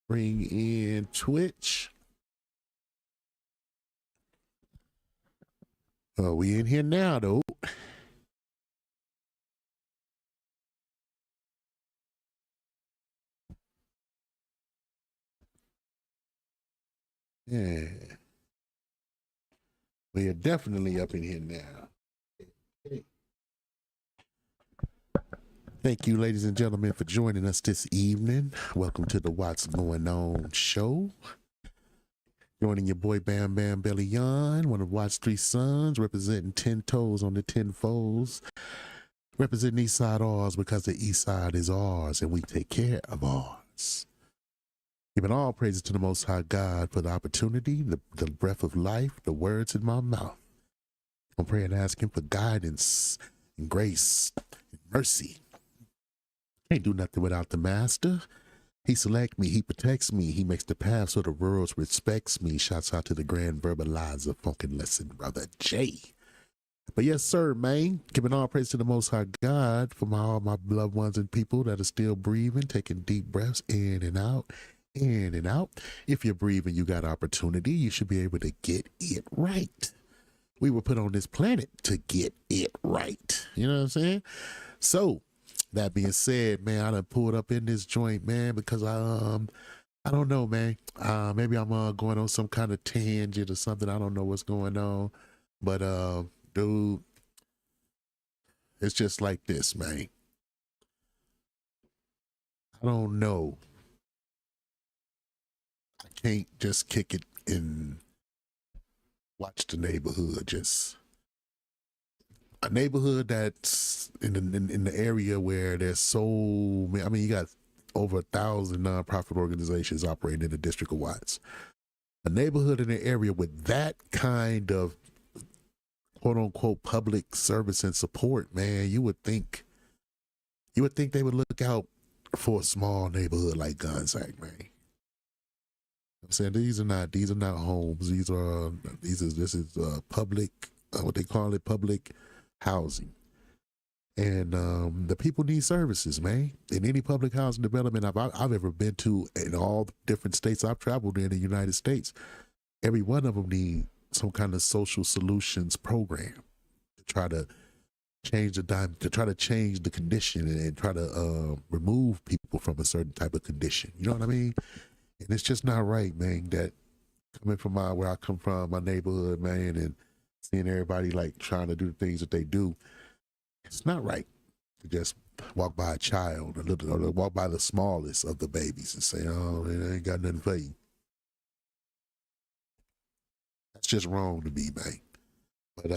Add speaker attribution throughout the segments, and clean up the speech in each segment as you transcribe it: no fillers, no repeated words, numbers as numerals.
Speaker 1: Bring in Twitch. Oh, we in here now, though. Yeah. We are definitely up in here now. Thank you, ladies and gentlemen, for joining us this evening. Welcome to the What's Going On show. Joining your boy Bam Bam Belly Yon, one of Watt's three sons, representing 10 toes on the 10 foes. Representing East Side ours because the East Side is ours and we take care of ours. Giving all praises to the Most High God for the opportunity, the breath of life, the words in my mouth. I'm praying and asking for guidance and grace and mercy. Can't do nothing without the Master. He selects me, he protects me, he makes the path so the world respects me. Shouts out to the grand verbalizer, funkin' lesson, brother Jay. But yes, sir, man, giving all praise to the Most High God for all my loved ones and people that are still breathing, taking deep breaths in and out, in and out. If you're breathing, you got opportunity, you should be able to get it right. We were put on this planet to get it right. You know what I'm saying? So, that being said, man, I done pulled up in this joint, man, because I don't know, man. Maybe I'm going on some kind of tangent or something. I don't know what's going on. But dude, it's just like this, man. I don't know. I can't just kick it and watch the neighborhood. Just a neighborhood that's in the area where there's so many. I mean, you got over 1,000 nonprofit organizations operating in the District of Watts. A neighborhood in an area with that kind of quote unquote public service and support, man, you would think they would look out for a small neighborhood like Gonzaga, man. I'm saying these are not homes. This is public, what they call it, public housing. And the people need services, man. In any public housing development I've ever been to, in all the different states I've traveled in the United States, every one of them need some kind of social solutions program to try to change the condition and try to remove people from a certain type of condition. You know what I mean? And it's just not right, man, that coming from where I come from, my neighborhood, man, and seeing everybody like trying to do the things that they do, it's not right to just walk by a child or walk by the smallest of the babies and say, oh, it ain't got nothing for you. That's just wrong to me, man. But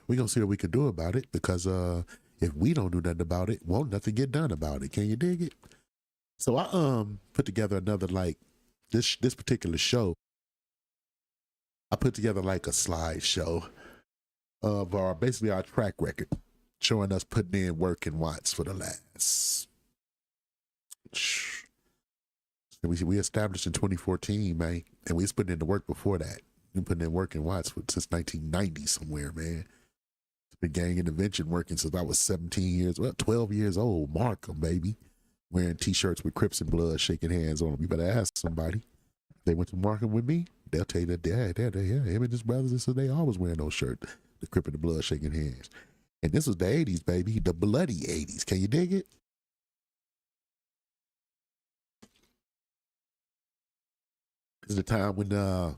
Speaker 1: we're going to see what we can do about it, because if we don't do nothing about it, won't nothing get done about it. Can you dig it? So I put together another, like, this particular show. I put together like a slideshow of basically our track record, showing us putting in work in Watts for the last. We established in 2014, man, and we was putting in the work before that. We putting in work in Watts since 1990 somewhere, man. Been gang intervention working since I was 12 years old. Markham, baby. Wearing t-shirts with Crips and Blood, shaking hands on them. You better ask somebody. They went to Markham with me, they'll tell you that him and his brothers, so they always wearing those shirts, the Crip and the Blood shaking hands. And this was the 80s, baby, the bloody 80s. Can you dig it? This is the time when the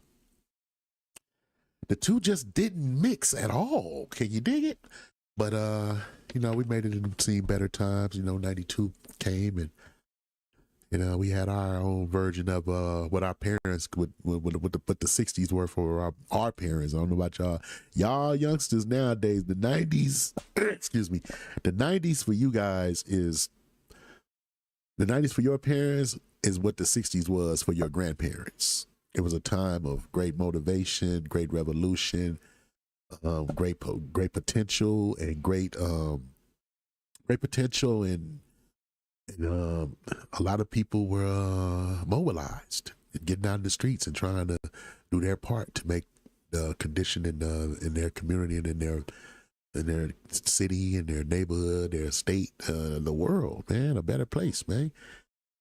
Speaker 1: two just didn't mix at all. Can you dig it? But you know, we made it and seen better times. You know, 92 came, and you know, we had our own version of what our parents what the 60s were for our parents. I don't know about y'all youngsters nowadays. The 90s, excuse me, the 90s for you guys is the 90s for your parents is what the 60s was for your grandparents. It was a time of great motivation, great revolution, great potential, and great potential, and a lot of people were mobilized and getting out in the streets and trying to do their part to make the condition in their community and in their city, in their neighborhood, their state, the world, man, a better place, man.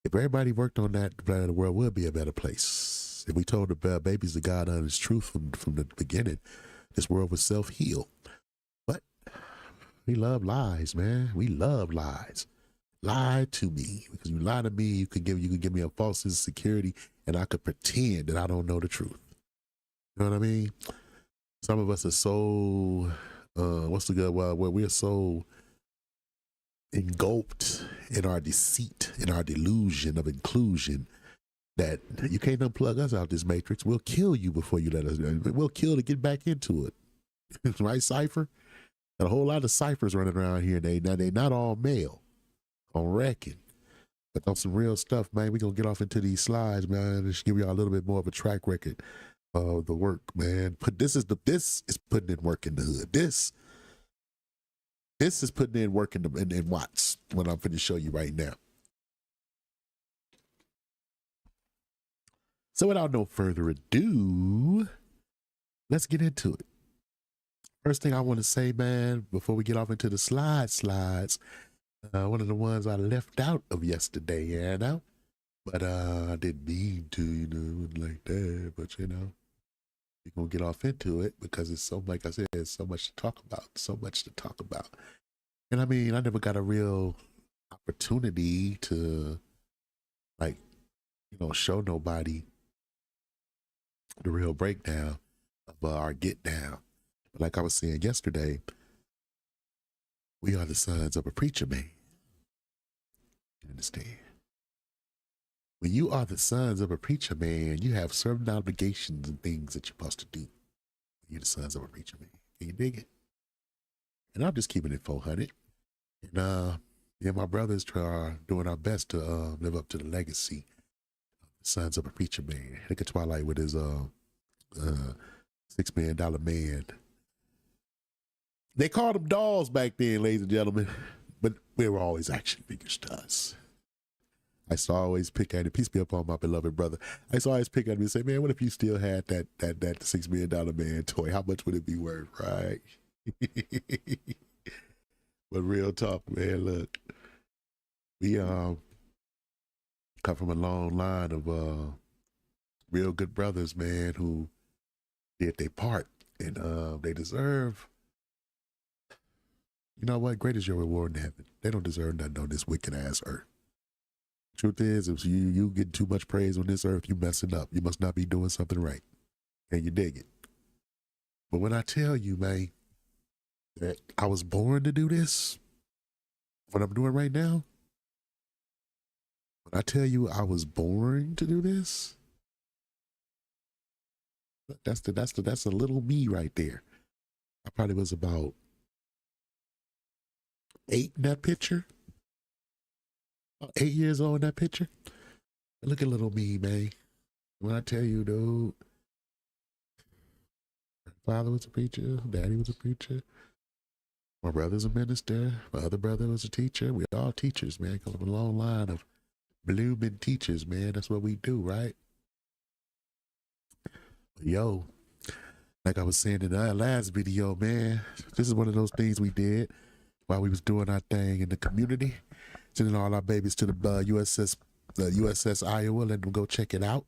Speaker 1: If everybody worked on that, the world would be a better place. If we told the babies the God honest truth from the beginning, this world would self-heal. But we love lies, man. We love lies. Lie to me. Because you lie to me, you could give me a false insecurity, and I could pretend that I don't know the truth. You know what I mean? Some of us are so what's the good word? Where we're so engulfed in our deceit, in our delusion of inclusion, that you can't unplug us out this matrix. We'll kill you before you let us. We'll kill to get back into it. Right, Cypher? Got a whole lot of ciphers running around here. They not all male. On reckon. But on some real stuff, man, we're gonna get off into these slides, man. Just give y'all a little bit more of a track record of the work, man. This is putting in work in the hood. This is putting in work in Watts, what I'm finna show you right now. So without no further ado, let's get into it. First thing I want to say, man, before we get off into the slides, one of the ones I left out of yesterday, you know, but I didn't mean to, you know, like that, but you know, we're gonna get off into it because it's so, like I said, it's so much to talk about, And I mean, I never got a real opportunity to, like, you know, show nobody the real breakdown of our get down. But like I was saying yesterday, we are the sons of a preacher man. You understand? When you are the sons of a preacher man, you have certain obligations and things that you're supposed to do. You're the sons of a preacher man. Can you dig it? And I'm just keeping it 400. And me and my brothers are doing our best to live up to the legacy of the sons of a preacher man. Look at Twilight with his $6 million man. They called them dolls back then, ladies and gentlemen, but they were always action figures to us. I used to always pick at it. Peace be upon my beloved brother. I used to always pick at him and say, man, what if you still had that $6 million man toy? How much would it be worth, right? But real talk, man, look, we come from a long line of real good brothers, man, who did their part, and they deserve, you know what, great is your reward in heaven. They don't deserve nothing on this wicked ass earth. Truth is, if you get too much praise on this earth, you messing up. You must not be doing something right. And you dig it. But when I tell you, man, that I was born to do this, what I'm doing right now, when I tell you I was born to do this, that's a little me right there. I probably was about 8 in that picture. 8 years old in that picture. Look at little me, man. When I tell you, dude, my father was a preacher, daddy was a preacher, my brother's a minister, my other brother was a teacher. We're all teachers, man. Come from a long line of blooming teachers, man. That's what we do, right? But yo, like I was saying in our last video, man, this is one of those things we did while we was doing our thing in the community. Sending all our babies to the USS Iowa, letting them go check it out.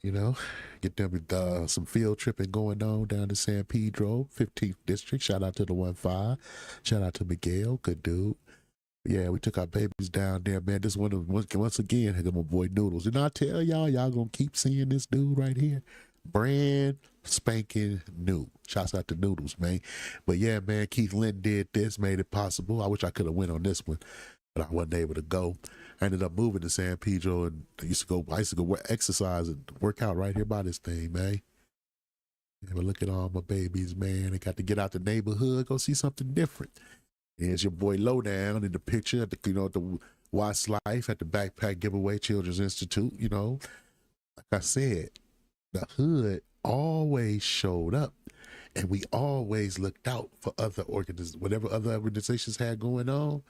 Speaker 1: You know, get them some field tripping going on down to San Pedro, 15th District. Shout out to the 1-5. Shout out to Miguel, good dude. Yeah, we took our babies down there, man. This one, once again, had my boy Noodles. And I tell y'all gonna keep seeing this dude right here. Brand spanking new. Shouts out to Noodles, man. But yeah, man, Keith Lynn did this, made it possible. I wish I could have went on this one, but I wasn't able to go. I ended up moving to San Pedro, and I used to go exercise and work out right here by this thing, man. Yeah, but look at all my babies, man. They got to get out the neighborhood, go see something different. Here's your boy Lowdown in the picture at the, you know, at the Watts Life at the backpack giveaway, Children's Institute. You know, like I said, the hood always showed up, and we always looked out for other whatever other organizations had going on.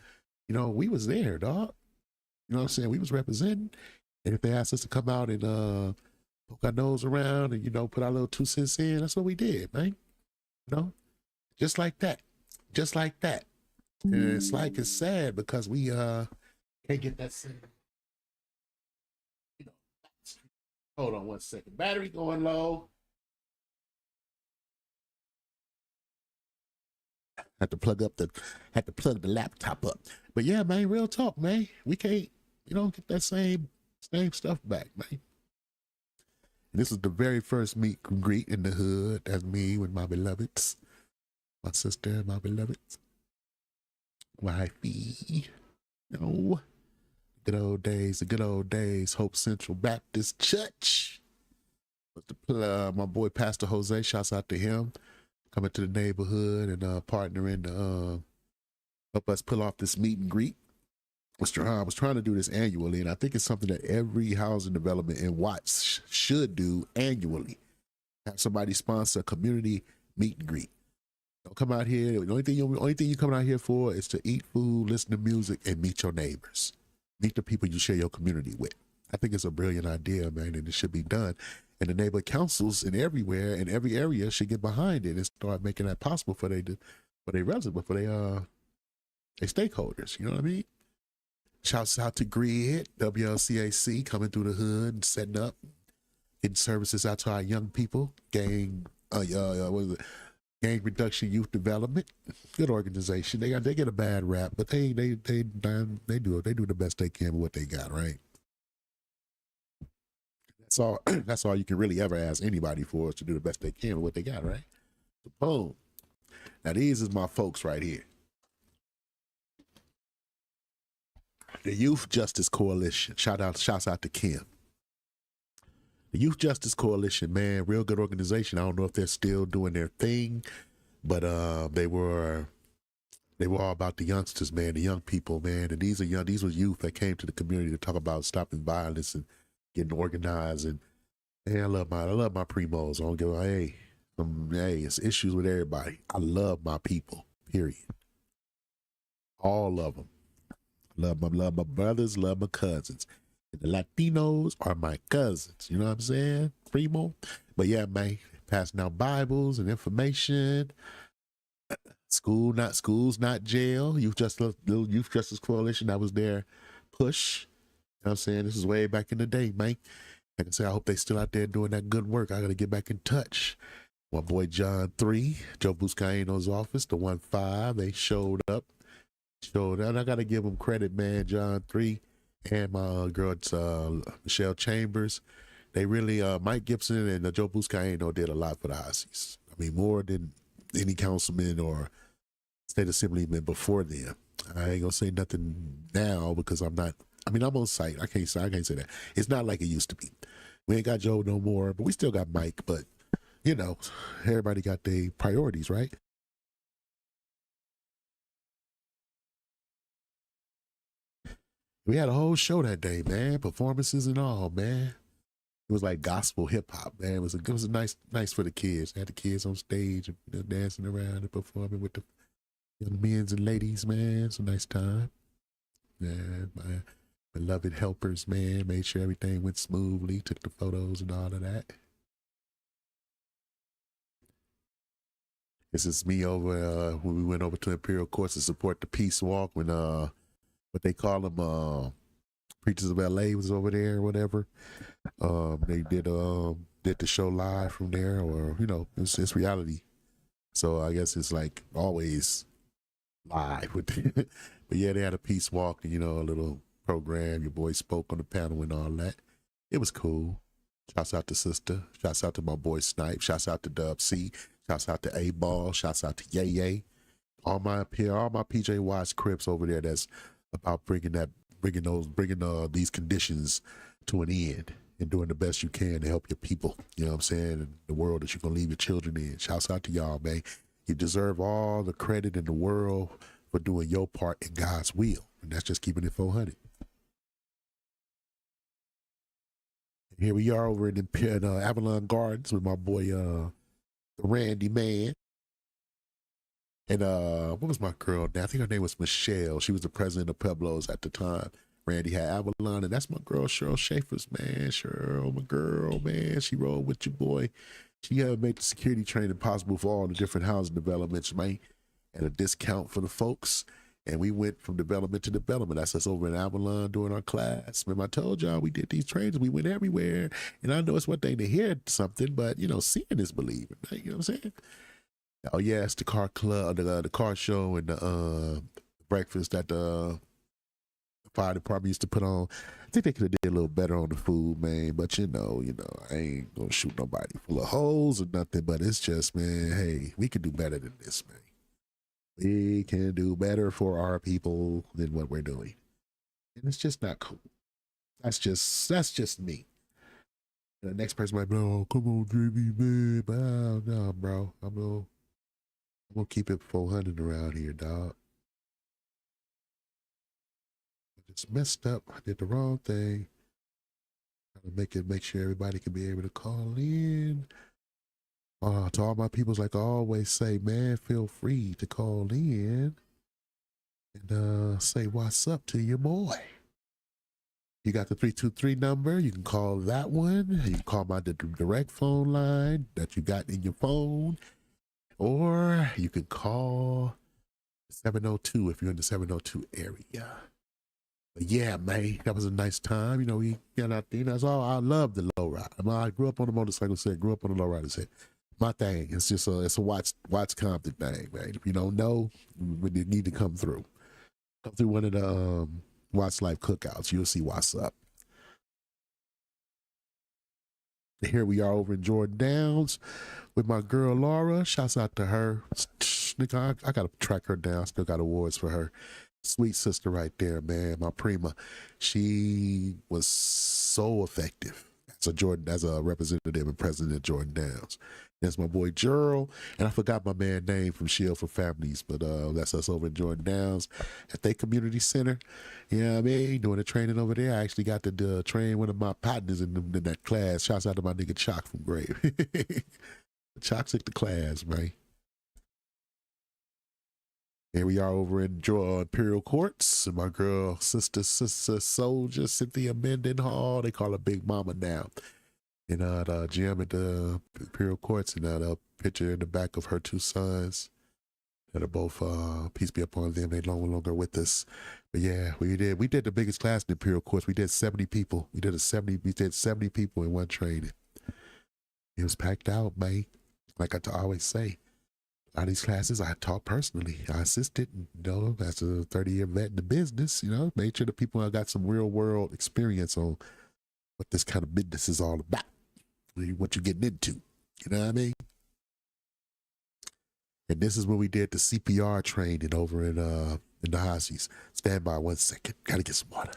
Speaker 1: You know, we was there, dog. You know what I'm saying? We was representing. And if they asked us to come out and poke our nose around and, you know, put our little 2 cents in, that's what we did, man. You know? Just like that. Just like that. And it's sad because we can't get that same Hold on 1 second. Battery going low. Had to plug the laptop up. But yeah, man, real talk, man. We don't get that same stuff back, man. This is the very first meet and greet in the hood. That's me with my beloveds. My sister, my beloveds. Wifey. No. The good old days. Hope Central Baptist Church. My boy Pastor Jose, shouts out to him. Coming to the neighborhood and partnering to help us pull off this meet and greet. I was trying to do this annually, and I think it's something that every housing development in Watts should do annually. Have somebody sponsor a community meet and greet. Don't come out here. The only thing you come out here for is to eat food, listen to music, and meet your neighbors. Meet the people you share your community with. I think it's a brilliant idea, man, and it should be done. And the neighborhood councils in everywhere, in every area, should get behind it and start making that possible for their residents, for their stakeholders. You know what I mean? Shouts out to Grid, WLCAC, coming through the hood and setting up, getting services out to our young people. Gang Reduction Youth Development, good organization. They get a bad rap, but they do the best they can with what they got, right? That's all you can really ever ask anybody for, is to do the best they can with what they got, right? So boom. Now these is my folks right here. The Youth Justice Coalition. Shouts out to Kim. The Youth Justice Coalition, man, real good organization. I don't know if they're still doing their thing, but they were all about the youngsters, man, the young people, man. And these were youth that came to the community to talk about stopping violence and getting organized. And hey, I love my primos. I don't give a hey, it's issues with everybody. I love my people, period. All of them. Love my brothers, love my cousins. And the Latinos are my cousins. You know what I'm saying? Primo. But yeah, man, passing out Bibles and information. Schools not jail. Youth Justice Coalition, that was their push. You know what I'm saying? This is way back in the day, man. Like I said, I hope they still out there doing that good work. I got to get back in touch. My boy John 3, Joe Buscaino's office, the 1-5, they showed up. And I got to give them credit, man. John 3 and my girl Michelle Chambers. They really, Mike Gibson and Joe Buscaino did a lot for the Hacies. I mean, more than any councilman or state assemblyman before them. I ain't gonna say nothing now because I'm on site. I can't say that. It's not like it used to be. We ain't got Joe no more, but we still got Mike. But you know, everybody got their priorities, right? We had a whole show that day, man. Performances and all, man. It was like gospel hip hop, man. It was nice for the kids. They had the kids on stage and dancing around and performing with the young men and ladies, man. It's a nice time. Yeah, my beloved helpers, man, made sure everything went smoothly, took the photos and all of that. This is me over when we went over to Imperial Courts to support the Peace Walk when what they call them, Preachers of LA was over there or whatever. They did the show live from there, or you know, it's reality. So I guess it's like always live with but yeah, they had a peace walk, you know, a little program. Your boy spoke on the panel and all that. It was cool. Shouts out to Sister. Shouts out to my boy Snipe. Shouts out to Dub C. Shouts out to A-Ball. Shouts out to Yay Yay. All my PJ Watts Crips over there that's about bringing these conditions to an end and doing the best you can to help your people, you know what I'm saying, and the world that you're going to leave your children in. Shouts out to y'all, man. You deserve all the credit in the world for doing your part in God's will, and that's just keeping it 400. And here we are over in Avalon Gardens with my boy, the Randy man. And what was my girl now? I think her name was Michelle. She was the president of Pueblos at the time. Randy had Avalon, and that's my girl Cheryl Schaefer's, man. Cheryl, my girl, man. She rolled with your boy. She made the security training possible for all the different housing developments, man, and a discount for the folks. And we went from development to development. That's us over in Avalon during our class. Remember, I told y'all we did these trainings. We went everywhere. And I know it's one thing to hear something, but, you know, seeing is believing. You know what I'm saying? Oh, yeah, it's the car club, the car show and the breakfast that the fire department used to put on. I think they could have did a little better on the food, man. But, you know, I ain't going to shoot nobody full of holes or nothing. But it's just, man, hey, we can do better than this, man. We can do better for our people than what we're doing. And it's just not cool. That's just me. And the next person might be, oh, come on, JB, man. But no, bro. I'm gonna keep it 400 around here, dog. It's messed up. I did the wrong thing. Trying to make sure everybody can be able to call in. To all my peoples, like I always say, man, feel free to call in and say what's up to your boy. You got the 323 number. You can call that one. You can call my direct phone line that you got in your phone, or you can call 702 if you're in the 702 area. But yeah, man, that was a nice time. You know, we got out there. That's all. I love the low ride. I grew up on the motorcycle set. Grew up on the low rider set. My thing. It's just it's a Watts Compton thing, man. If you don't know, you need to come through. Come through one of the Watts Life cookouts. You'll see what's up. Here we are over in Jordan Downs with my girl Laura. Shouts out to her. Nigga, I gotta track her down. Still got awards for her. Sweet sister right there, man. My prima. She was so effective as a representative and president of Jordan Downs. That's my boy Gerald, and I forgot my man name from Shield for Families, but that's us over in Jordan Downs at their community center. You know what I mean? Doing the training over there. I actually got to train one of my partners in that class. Shouts out to my nigga Chalk from Grave. Chalk took the class, man. Here we are over in Imperial Courts, and my girl, sister soldier, Cynthia Mendenhall. They call her Big Mama now. In the gym at the Imperial Courts, and a picture in the back of her two sons that are both, peace be upon them, they no longer with us. But yeah, we did the biggest class in the Imperial Courts. We did 70 people. We did 70 people in one training. It was packed out, man. Like I always say, a lot of these classes I taught personally. I assisted, as a 30-year vet in the business, made sure the people got some real world experience on what this kind of business is all about, what you're getting into. You know what I mean? And this is when we did the CPR training over in the Hacies. Stand by 1 second. Gotta get some water.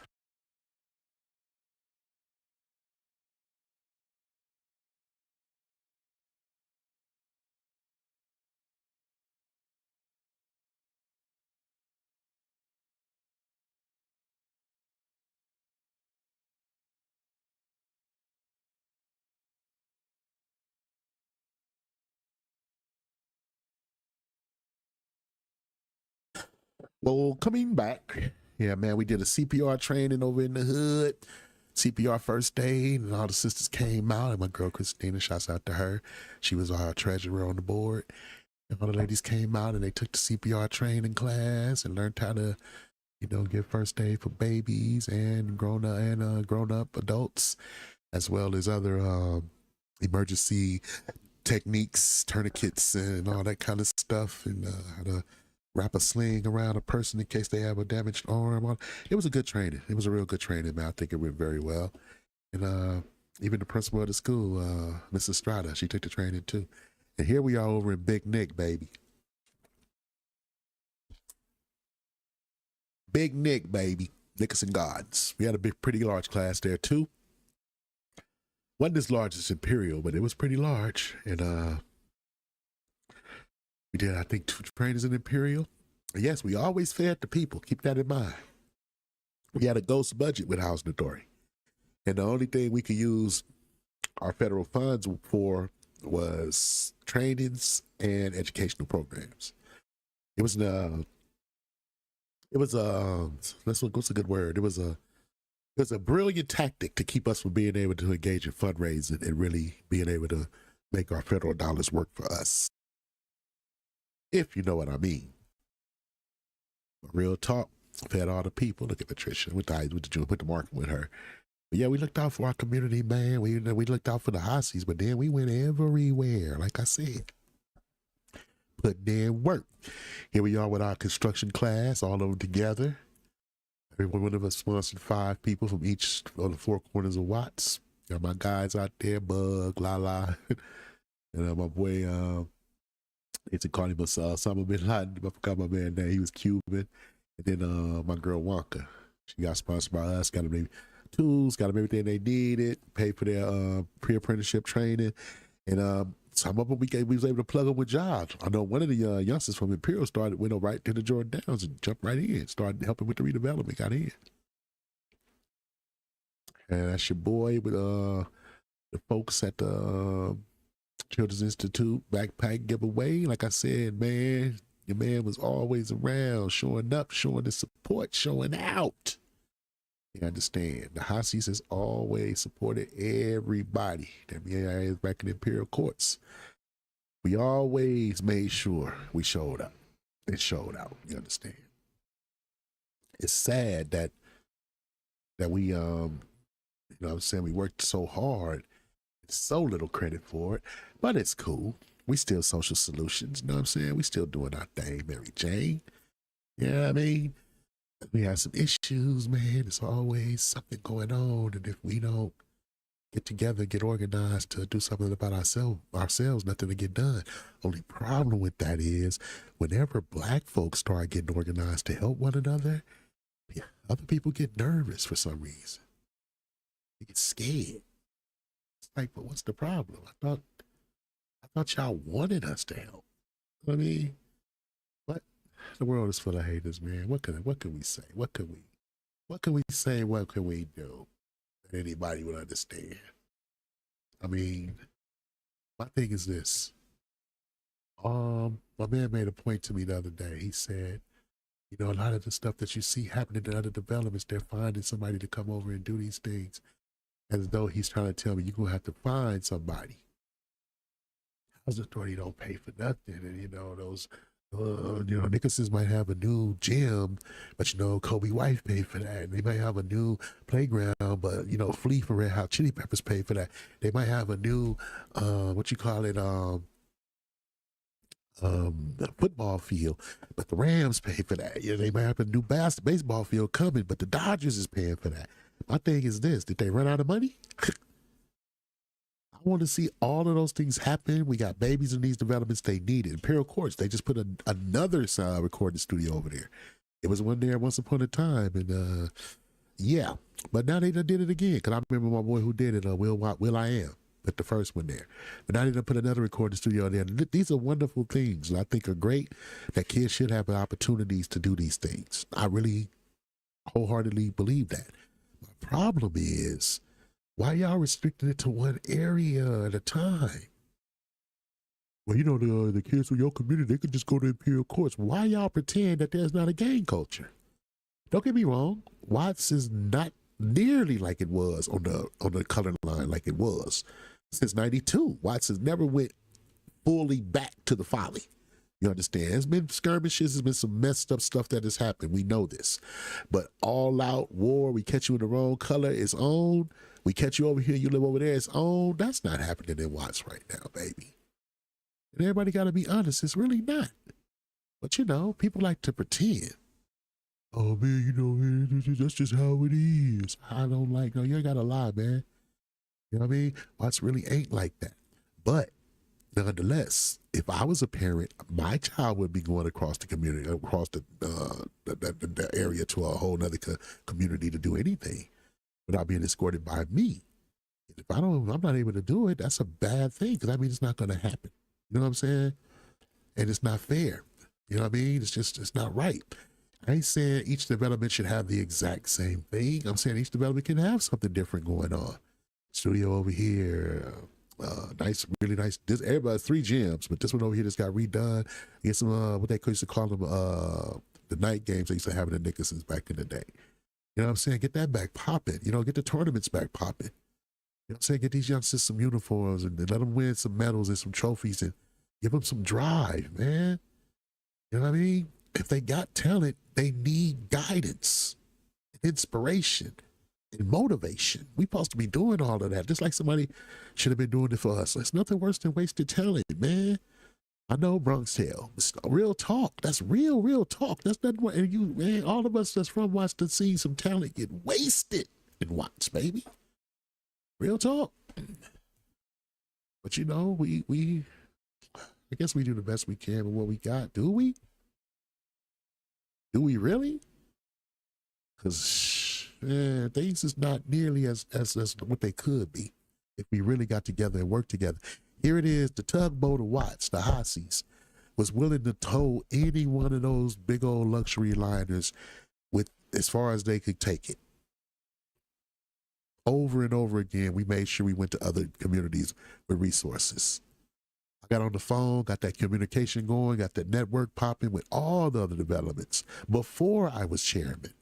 Speaker 1: Well, coming back, yeah, man, we did a CPR training over in the hood. CPR first aid, and all the sisters came out, and my girl Christina, shouts out to her. She was our treasurer on the board. And all the ladies came out and they took the CPR training class and learned how to, give first aid for babies and grown up adults, as well as other emergency techniques, tourniquets, and all that kind of stuff, and how to wrap a sling around a person in case they have a damaged arm. It was a good training. It was a real good training, man. I think it went very well. And even the principal of the school, Mrs. Estrada, she took the training too. And here we are over in Big Nick, baby. Big Nick, baby. Nickerson Gardens. We had a pretty large class there too. Wasn't as large as Imperial, but it was pretty large. And we did, I think, 2 trainings in Imperial. And yes, we always fed the people. Keep that in mind. We had a ghost budget with Housing Authority. And the only thing we could use our federal funds for was trainings and educational programs. What's a good word? It was a brilliant tactic to keep us from being able to engage in fundraising and really being able to make our federal dollars work for us. If you know what I mean. Real talk. Fed all the people. Look at Patricia with the market with her. But yeah, we looked out for our community, man. We looked out for the Hacies, but then we went everywhere. Like I said, put in work. Here we are with our construction class, all of them together. Every one of us sponsored 5 people from each of the 4 corners of Watts. Got my guys out there, Bug, Lala, and my boy, they used to call him Osama bin Laden. I forgot my man name. He was Cuban. And then my girl Wonka, she got sponsored by us. Got them maybe tools, got them everything they needed. Paid for their pre-apprenticeship training, and some of them we was able to plug them with jobs. I know one of the youngsters from Imperial went right to the Jordan Downs and jumped right in, started helping with the redevelopment, got in. And that's your boy with the folks at the Children's Institute backpack giveaway. Like I said, man, your man was always around, showing up, showing his support, showing out. You understand? The Hacies has always supported everybody that is back in the Imperial Courts. We always made sure we showed up and showed out. You understand? It's sad that we you know what I'm saying, we worked so hard, so little credit for it, but it's cool. We still social solutions, you know what I'm saying? We still doing our thing, Mary Jane. You know what I mean? We have some issues, man. There's always something going on, and if we don't get together, get organized to do something about ourselves, nothing to get done. Only problem with that is whenever Black folks start getting organized to help one another, other people get nervous for some reason. They get scared. It's like, but what's the problem? I thought y'all wanted us to help. I mean, but the world is full of haters, man. What can we say? What can we say? What can we do that anybody would understand? I mean, my thing is this. My man made a point to me the other day. He said, you know, a lot of the stuff that you see happening in other developments, they're finding somebody to come over and do these things, as though he's trying to tell me you're gonna have to find somebody. Housing authority don't pay for nothing, and you know those. You know, Nicholson's might have a new gym, but you know, Kobe wife paid for that. And they might have a new playground, but you know, Flea for Red Hot Chili Peppers paid for that. They might have a new, football field, but the Rams pay for that. You know, they might have a new baseball field coming, but the Dodgers is paying for that. My thing is this: did they run out of money? I want to see all of those things happen. We got babies in these developments they needed. Imperial Courts, they just put another recording studio over there. It was one there once upon a time, and yeah. But now they done did it again, because I remember my boy who did it, Will I Am, but the first one there. But now they done put another recording studio there. These are wonderful things that I think are great, that kids should have opportunities to do these things. I really wholeheartedly believe that. My problem is, why y'all restricting it to one area at a time? Well, you know, the kids from your community, they could just go to Imperial Courts. Why y'all pretend that there's not a gang culture? Don't get me wrong. Watts is not nearly like it was on the color line like it was. Since 92, Watts has never went fully back to the folly. You understand? There's been skirmishes, there's been some messed up stuff that has happened. We know this. But all out war, we catch you in the wrong color, is on. We catch you over here, you live over there, it's on. That's not happening in Watts right now, baby. And everybody got to be honest, it's really not. But you know, people like to pretend. Oh man, you know, that's just how it is. I don't like, no, you ain't got to lie, man. You know what I mean? Watts really ain't like that. But nonetheless, if I was a parent, my child would be going across the community, across the area to a whole nother community to do anything without being escorted by me. If I'm not able to do it, that's a bad thing, because that means it's not going to happen. You know what I'm saying? And it's not fair. You know what I mean? It's not right. I ain't saying each development should have the exact same thing. I'm saying each development can have something different going on. Studio over here, nice, really nice. Everybody's 3 gyms, but this one over here just got redone. Get some what they used to call them the night games they used to have in the Nicholsons back in the day. You know what I'm saying? Get that back popping. You know, get the tournaments back popping. You know what I'm saying? Get these youngsters some uniforms and let them win some medals and some trophies and give them some drive, man. You know what I mean? If they got talent, They need guidance, inspiration, and motivation. We supposed to be doing all of that. Just like somebody should have been doing it for us. It's nothing worse than wasted talent, man. I know Bronx Tale. It's real talk. That's real talk. That's nothing more. And you, man, all of us that's from Watts to see some talent get wasted in Watts, baby. Real talk. But you know, I guess we do the best we can with what we got. Do we? Do we really? Because things is not nearly as what they could be if we really got together and worked together. Here it is, the tugboat of Watts, the Hacies, was willing to tow any one of those big old luxury liners with as far as they could take it. Over and over again, we made sure we went to other communities with resources. I got on the phone, got that communication going, got that network popping with all the other developments before I was chairman.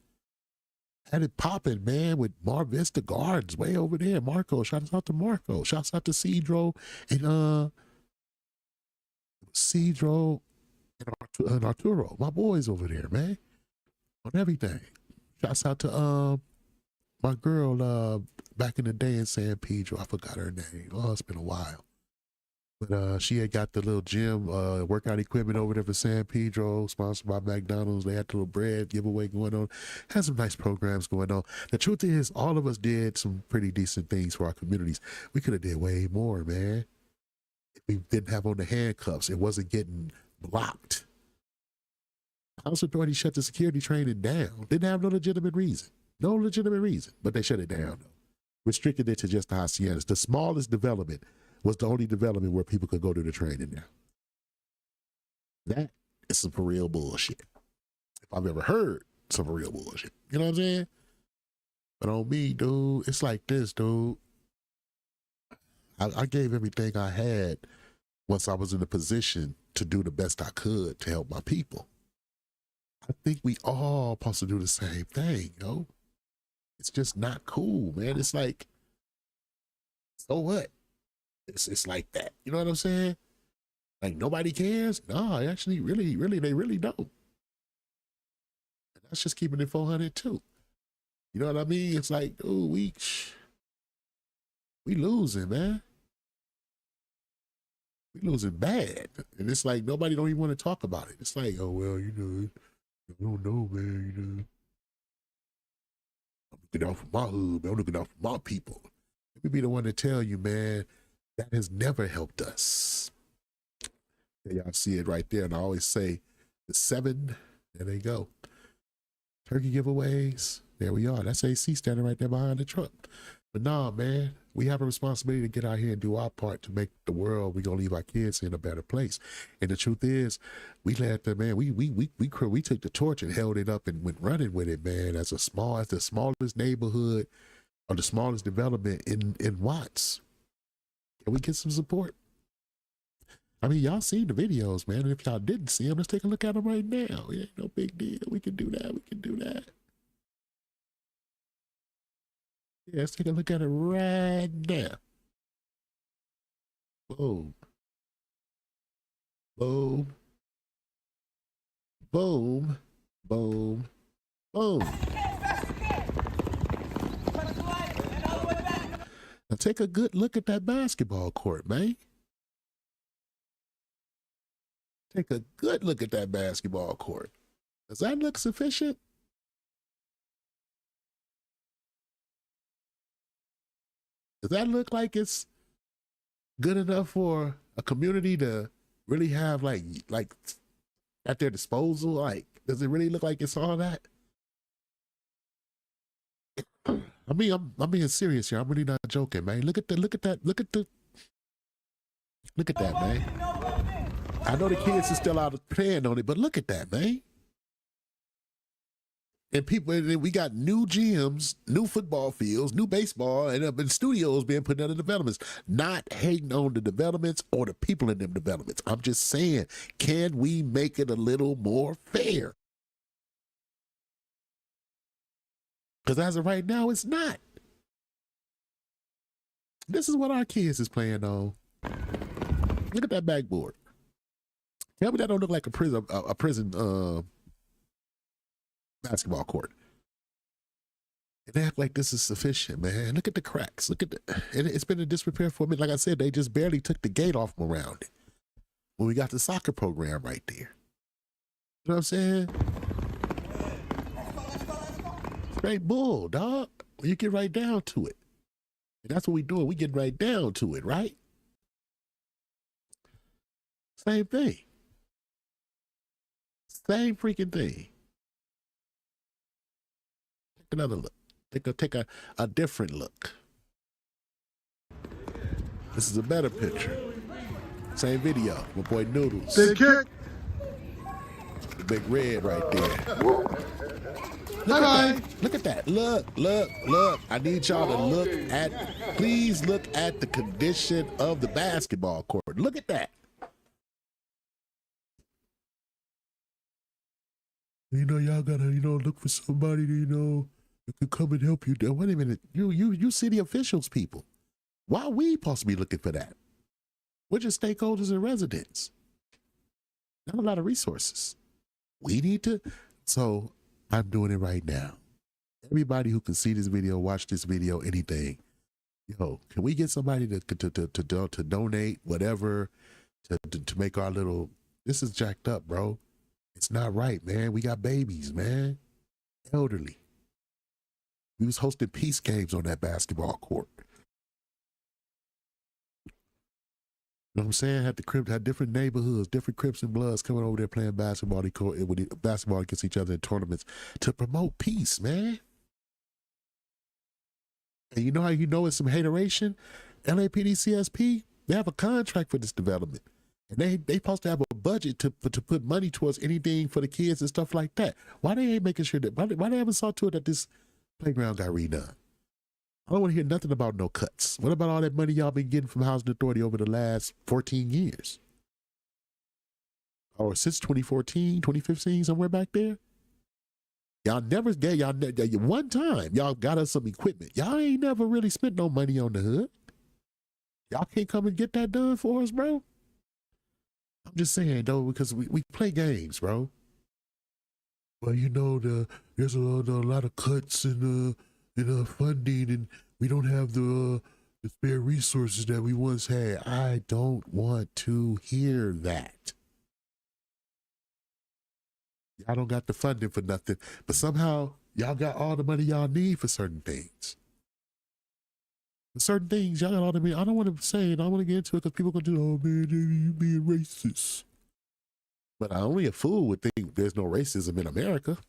Speaker 1: Had it popping, man, with Mar Vista Gardens way over there. Marco, shouts out to Marco. Shouts out to Cedro and Arturo. My boys over there, man. On everything. Shouts out to my girl back in the day in San Pedro. I forgot her name. Oh, it's been a while. But she had got the little gym workout equipment over there for San Pedro, sponsored by McDonald's. They had the little bread giveaway going on. Had some nice programs going on. The truth is, all of us did some pretty decent things for our communities. We could have did way more, man. If we didn't have on the handcuffs, it wasn't getting blocked. House Authority shut the security training down. Didn't have no legitimate reason. No legitimate reason, but they shut it down, though. Restricted it to just the haciendas. The smallest development was the only development where people could go to the training now. That is some for real bullshit. If I've ever heard some for real bullshit. You know what I'm saying? But on me, dude, it's like this, dude. I gave everything I had once I was in a position to do the best I could to help my people. I think we all supposed to do the same thing, yo. It's just not cool, man. It's like, so what? It's like that. You know what I'm saying? Like nobody cares? No, actually, really, they really don't. And that's just keeping it 400 too. You know what I mean? It's like, dude, we losing, man. We losing bad. And it's like nobody don't even want to talk about it. It's like, oh well, you know, I don't know, man, you know. I'm looking out for my hood, man. I'm looking out for my people. Let me be the one to tell you, man, that has never helped us. There y'all see it right there. And I always say the 7, there they go. Turkey giveaways, there we are. That's AC standing right there behind the truck. But nah, man, we have a responsibility to get out here and do our part to make the world we're gonna leave our kids in a better place. And the truth is, we let them, man, we took the torch and held it up and went running with it, man, as the smallest neighborhood or the smallest development in Watts. Can we get some support? I mean, y'all seen the videos, man. And if y'all didn't see them, let's take a look at them right now. It ain't no big deal. We can do that. We can do that. Yeah, let's take a look at it right now. Boom. Boom. Boom. Boom. Boom. Now take a good look at that basketball court, man. Take a good look at that basketball court. Does that look sufficient? Does that look like it's good enough for a community to really have like at their disposal? Like, does it really look like it's all that? I mean, I'm being serious here. I'm really not joking, man. Look at that, man. I know the kids are still out playing on it, but look at that, man. And people, and we got new gyms, new football fields, new baseball, and studios being put in the developments. Not hating on the developments or the people in them developments. I'm just saying, can we make it a little more fair? Because as of right now, it's not. This is what our kids is playing on. Look at that backboard. Tell me that don't look like a prison basketball court. And they act like this is sufficient, man. Look at the cracks. Look at the, and it's been in disrepair for a minute. Like I said, they just barely took the gate off from around it when we got the soccer program right there. You know what I'm saying? Straight bull, dog. You get right down to it. And that's what we doing. We get right down to it, right? Same thing. Same freaking thing. Take another look. Take a different look. This is a better picture. Same video. My boy Noodles.
Speaker 2: Big kick.
Speaker 1: The big red right there.
Speaker 2: Bye-bye.
Speaker 1: Look at that. Look. I need y'all to look at, please look at the condition of the basketball court. Look at that. You know, y'all gotta, look for somebody to, that could come and help you. Wait a minute. You city officials, people. Why are we supposed to be looking for that? We're just stakeholders and residents. Not a lot of resources. We need to, so I'm doing it right now. Everybody who can see this video, watch this video, anything, can we get somebody to donate whatever to make our little, this is jacked up, bro. It's not right, man. We got babies, man. Elderly. We was hosting peace games on that basketball court. You know what I'm saying? Had different neighborhoods, different Crips and Bloods coming over there playing basketball against each other in tournaments to promote peace, man. And you know how you know it's some hateration? LAPD CSP, they have a contract for this development. And they supposed to have a budget to put money towards anything for the kids and stuff like that. Why they ain't making sure that, why they haven't saw to it that this playground got redone? I don't want to hear nothing about no cuts. What about all that money y'all been getting from Housing Authority over the last 14 years? Or since 2014, 2015, somewhere back there? Y'all never gave, one time, y'all got us some equipment. Y'all ain't never really spent no money on the hood. Y'all can't come and get that done for us, bro? I'm just saying, though, because we play games, bro. Well, there's a lot of cuts in funding, and we don't have the spare resources that we once had. I don't want to hear that. Y'all don't got the funding for nothing, but somehow y'all got all the money y'all need for certain things. For certain things, y'all got all the money. I don't want to say it. I don't want to get into it because people going to do, oh man, you being racist. But only a fool would think there's no racism in America.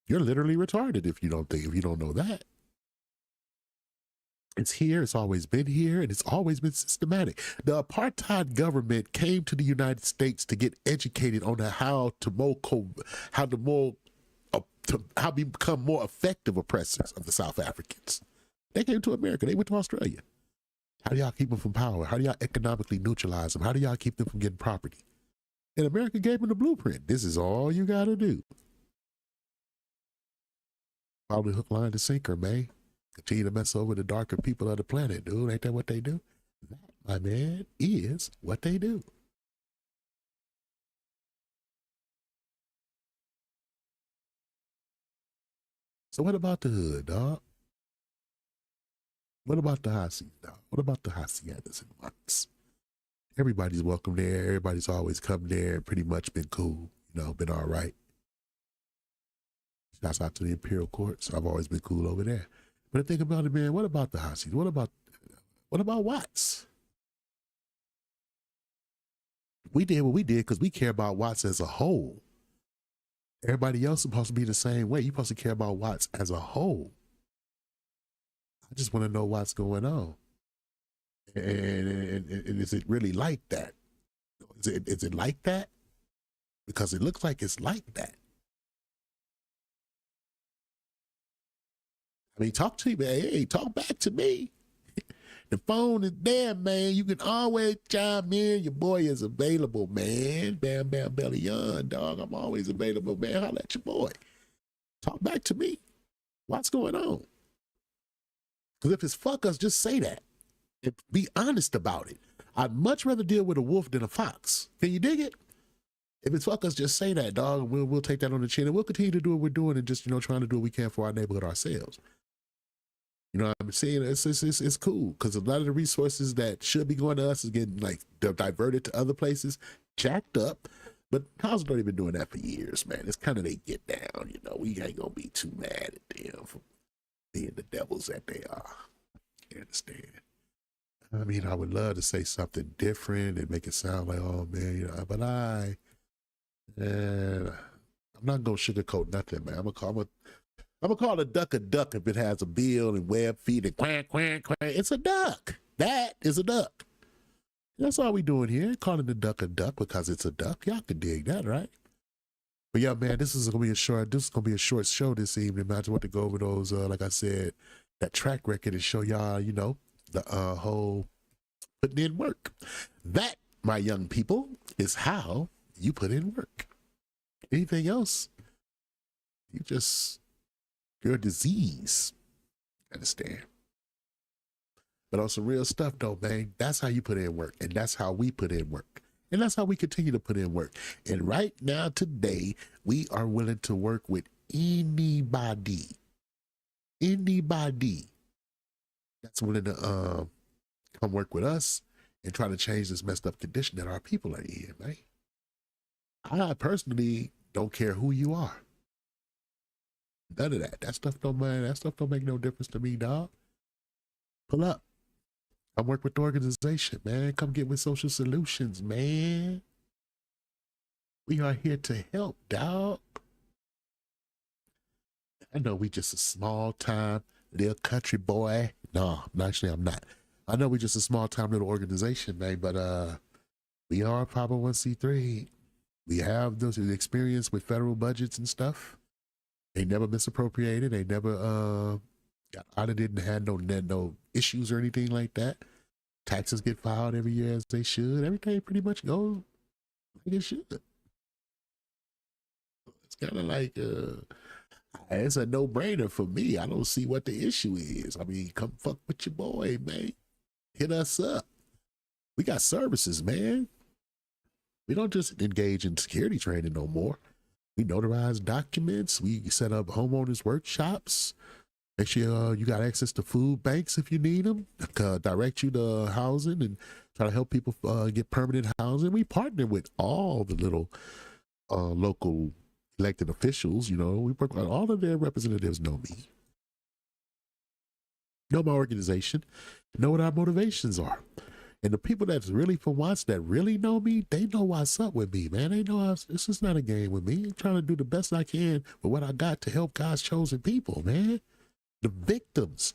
Speaker 1: You're literally retarded if you don't know that. It's here, it's always been here, and it's always been systematic. The apartheid government came to the United States to get educated on how become more effective oppressors of the South Africans. They came to America, they went to Australia. How do y'all keep them from power? How do y'all economically neutralize them? How do y'all keep them from getting property? And America gave them the blueprint. This is all you gotta do. Probably hook, line, and sinker, man. Continue to mess over the darker people of the planet, dude. Ain't that what they do? That, my man, is what they do. So what about the hood, dog? What about the Hacies, dog? What about the Hacies and Watts? Everybody's welcome there. Everybody's always come there. Pretty much been cool, been all right. Shouts out to the Imperial Courts. I've always been cool over there. But think about it, man, what about the Hacies? What about Watts? We did what we did because we care about Watts as a whole. Everybody else is supposed to be the same way. You're supposed to care about Watts as a whole. I just want to know what's going on. And is it really like that? Is it like that? Because it looks like it's like that. I mean, talk to me, man. Hey, talk back to me. The phone is there, man. You can always chime in. Your boy is available, man. Bam, bam, belly young, dog. I'm always available, man. Holla at your boy. Talk back to me. What's going on? Because if it's fuck us, just say that. And be honest about it. I'd much rather deal with a wolf than a fox. Can you dig it? If it's fuck us, just say that, dog. We'll take that on the chin, and we'll continue to do what we're doing, and just trying to do what we can for our neighborhood ourselves. You know what I'm saying? It's cool because a lot of the resources that should be going to us is getting like diverted to other places, jacked up. But how's they been doing that for years, man? It's kind of they get down. We ain't gonna be too mad at them for being the devils that they are. You understand? I mean, I would love to say something different and make it sound like, oh man, but I'm not gonna sugarcoat nothing, man. I'm gonna call a duck if it has a bill and web feet and quack, quack, quack. It's a duck. That is a duck. That's all we doing here. Calling the duck a duck because it's a duck. Y'all can dig that, right? But yeah, man, this is gonna be a short show this evening. Imagine what to go over those, like I said, that track record and show y'all, the whole putting in work. That, my young people, is how you put in work. Anything else, you're a disease. Understand? But on some real stuff though, man, that's how you put in work, and that's how we put in work, and that's how we continue to put in work. And right now, today, we are willing to work with anybody that's willing to come work with us and try to change this messed up condition that our people are in, man. I personally don't care who you are. None of that. That stuff don't make no difference to me, dog. Pull up. Come work with the organization, man. Come get with Social Solutions, man. We are here to help, dog. I know we just a small time little country boy. No, actually I'm not. I know we just a small time little organization, man, but we are a 501c3. We have those experience with federal budgets and stuff. They never misappropriated. They never got audited and had no issues or anything like that. Taxes get filed every year as they should. Everything pretty much goes like it should. It's kind of like it's a no-brainer for me. I don't see what the issue is. I mean, come fuck with your boy, man. Hit us up. We got services, man. We don't just engage in security training no more. We notarize documents. We set up homeowners workshops. Make sure you got access to food banks if you need them. Direct you to housing and try to help people get permanent housing. We partner with all the little local elected officials. We work with all of their representatives. Know me, know my organization, know what our motivations are. And the people that's really from Watts that really know me, they know what's up with me, man. They know this is not a game with me. I'm trying to do the best I can with what I got to help God's chosen people, man. The victims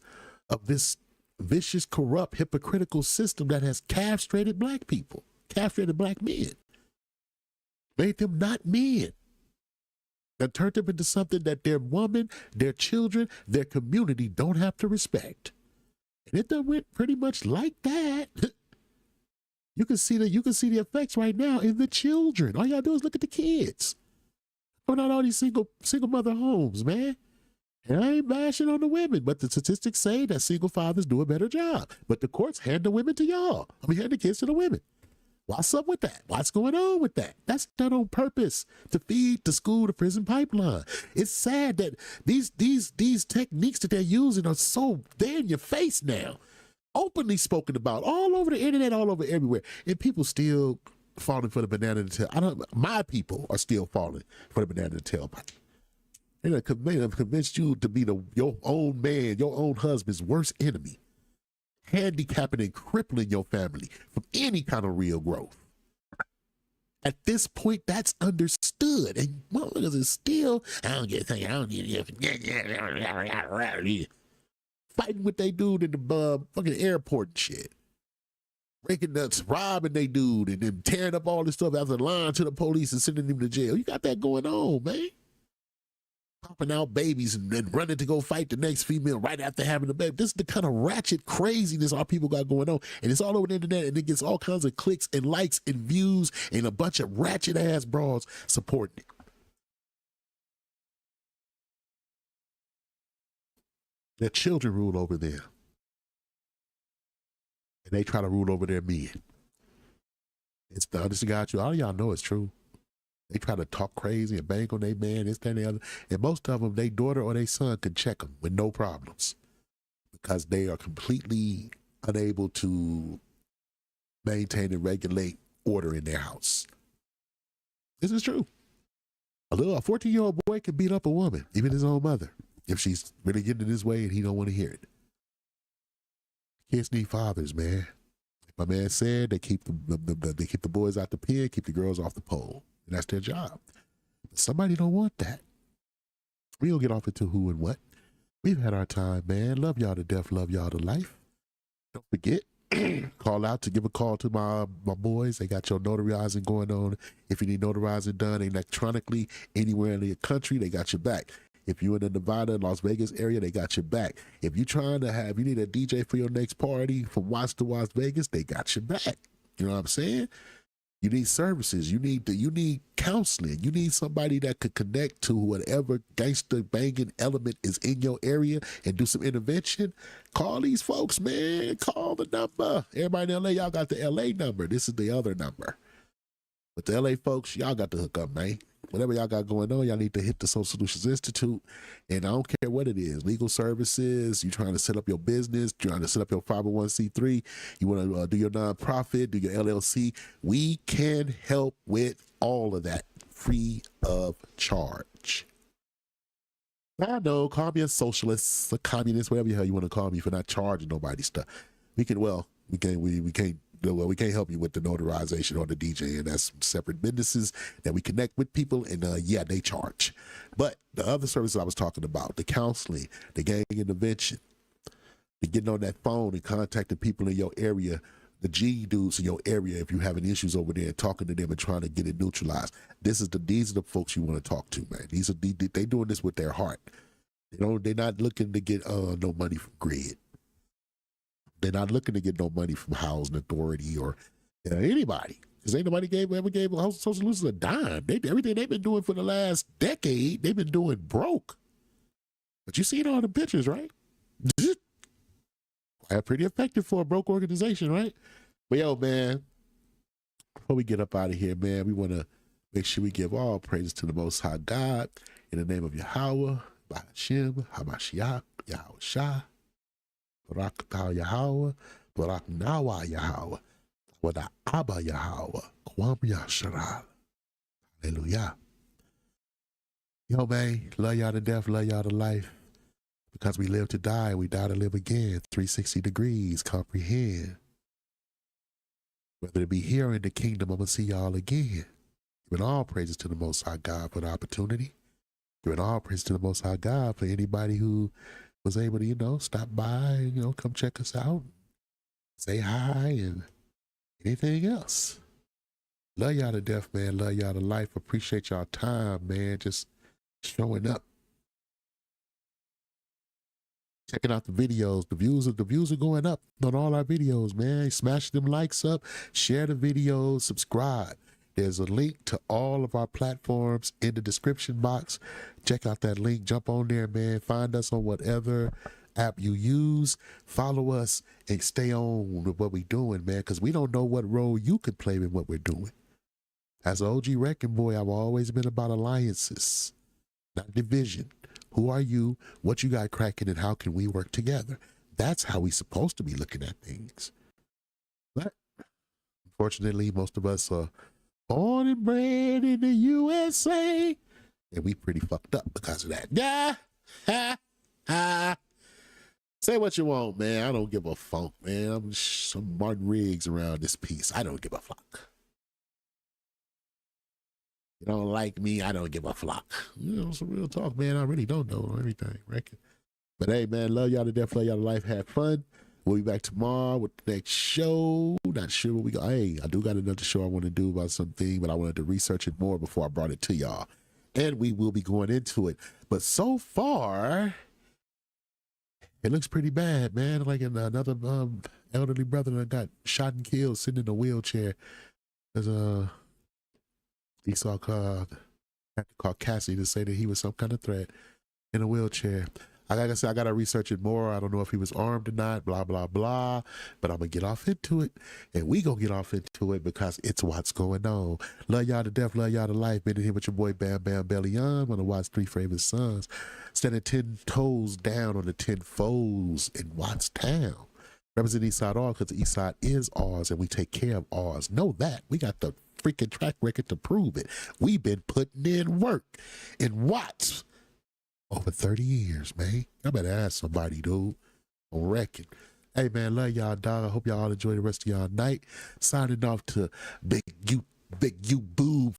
Speaker 1: of this vicious, corrupt, hypocritical system that has castrated black people, castrated black men, made them not men, that turned them into something that their woman, their children, their community don't have to respect. And it done went pretty much like that. You can see the effects right now in the children. All you gotta do is look at the kids. Coming out all these single mother homes, man. And I ain't bashing on the women, but the statistics say that single fathers do a better job. But the courts hand the women to y'all. hand the kids to the women. What's up with that? What's going on with that? That's done on purpose to feed the school to prison pipeline. It's sad that these techniques that they're using are so they're in your face now, openly spoken about all over the internet, all over everywhere, and people still falling for the banana in the tail. My people are still falling for the banana in the tailpipe. They have convinced you to be your own man, your own husband's worst enemy, handicapping and crippling your family from any kind of real growth. At this point, that's understood, and motherfuckers is still fighting with they dude in the fucking airport and shit, breaking nuts, robbing they dude, and then tearing up all this stuff after lying to the police and sending them to jail. You got that going on, man. Popping out babies and running to go fight the next female right after having a baby. This is the kind of ratchet craziness our people got going on. And it's all over the internet, and it gets all kinds of clicks and likes and views and a bunch of ratchet ass bras supporting it. Their children rule over them. And they try to rule over their men. It's the honest to God, all y'all know it's true. They try to talk crazy and bang on their man, this, that, and the other. And most of them, their daughter or their son can check them with no problems because they are completely unable to maintain and regulate order in their house. This is true. A 14-year-old boy can beat up a woman, even his own mother, if she's really getting in his way and he don't want to hear it. Kids need fathers, man. My man said they keep the boys out the pen, keep the girls off the pole. And that's their job. But somebody don't want that. We'll get off into who and what. We've had our time, man. Love y'all to death, love y'all to life. Don't forget, call out to give a call to my boys. They got your notarizing going on. If you need notarizing done electronically anywhere in the country, they got your back. If you're in the Nevada, Las Vegas area, they got your back. If you're trying to you need a DJ for your next party from Watts to Las Vegas, they got your back. You know what I'm saying? You need services. You need counseling. You need somebody that could connect to whatever gangster banging element is in your area and do some intervention. Call these folks, man. Call the number. Everybody in LA, y'all got the LA number. This is the other number. But the LA folks, y'all got to hook up, man. Whatever y'all got going on, y'all need to hit the Social Solutions Institute. And I don't care what it is, legal services, you trying to set up your business, trying to set up your 501c3, you want to do your nonprofit, do your LLC. We can help with all of that free of charge. I know, call me a socialist, a communist, whatever the hell you want to call me for not charging nobody stuff. We can't help you with the notarization or the DJ, and that's separate businesses that we connect with people, and yeah, they charge. But the other services I was talking about, the counseling, the gang intervention, the getting on that phone and contacting people in your area, the G dudes in your area, if you're having issues over there, and talking to them and trying to get it neutralized. These are the folks you want to talk to, man. They doing this with their heart. They're not looking to get no money from Grid. They're not looking to get no money from Housing Authority or anybody, because ain't nobody ever gave Social Solutions a dime. Everything they've been doing for the last decade, they've been doing broke. But you seen all the pictures, right? Pretty effective for a broke organization, right? But yo, man, before we get up out of here, man, we want to make sure we give all praises to the Most High God in the name of Yahweh, Ba'ashem, Hamashiach, Yahweh Shah, Barak Yahweh, Barak Nawa Yahweh, Wada Abba Yahweh, Kwam Yasharal. Hallelujah. Yo, man, love y'all to death, love y'all to life. Because we live to die, we die to live again. 360 degrees, comprehend. Whether it be here or in the kingdom, I'm going to see y'all again. Giving all praises to the Most High God for the opportunity. Giving all praises to the Most High God for anybody who was able to, stop by, come check us out, say hi, and anything else. Love y'all to death, man. Love y'all to life. Appreciate y'all time, man. Just showing up. Checking out the videos. The views are going up on all our videos, man. Smash them likes up, share the videos, subscribe. There's a link to all of our platforms in the description box. Check out that link. Jump on there, man. Find us on whatever app you use. Follow us and stay on with what we're doing, man, because we don't know what role you could play in what we're doing. As an OG Wrecking Boy, I've always been about alliances, not division. Who are you? What you got cracking, and how can we work together? That's how we supposed to be looking at things. But unfortunately, most of us are born and bred in the USA, and we pretty fucked up because of that. Yeah, ha, ha. Say what you want, man. I don't give a fuck, man. I'm some Martin Riggs around this piece. I don't give a fuck. You don't like me, I don't give a flock. Some real talk, man. I really don't know everything, reckon. But hey, man, love y'all to death, love y'all to life, have fun. We'll be back tomorrow with the next show. Not sure what we got. Hey, I do got another show I want to do about something, but I wanted to research it more before I brought it to y'all. And we will be going into it. But so far, it looks pretty bad, man. Like another elderly brother that got shot and killed sitting in a wheelchair. There's he saw had to call Cassie to say that he was some kind of threat in a wheelchair. Like I said, I got to research it more. I don't know if he was armed or not, blah, blah, blah. But I'm going to get off into it. And we going to get off into it because it's what's going on. Love y'all to death. Love y'all to life. Been in here with your boy Bam Bam Belly on, one of Watt's 3 favorite sons. Standing 10 toes down on the 10 foes in Watts Town. Represent Eastside all because the Eastside is ours and we take care of ours. Know that. We got the freaking track record to prove it. We've been putting in work in Watts over 30 years, man. I better ask somebody, dude. I reckon. Hey, man, love y'all, dog. I hope y'all enjoy the rest of y'all night. Signing off to Big Youboob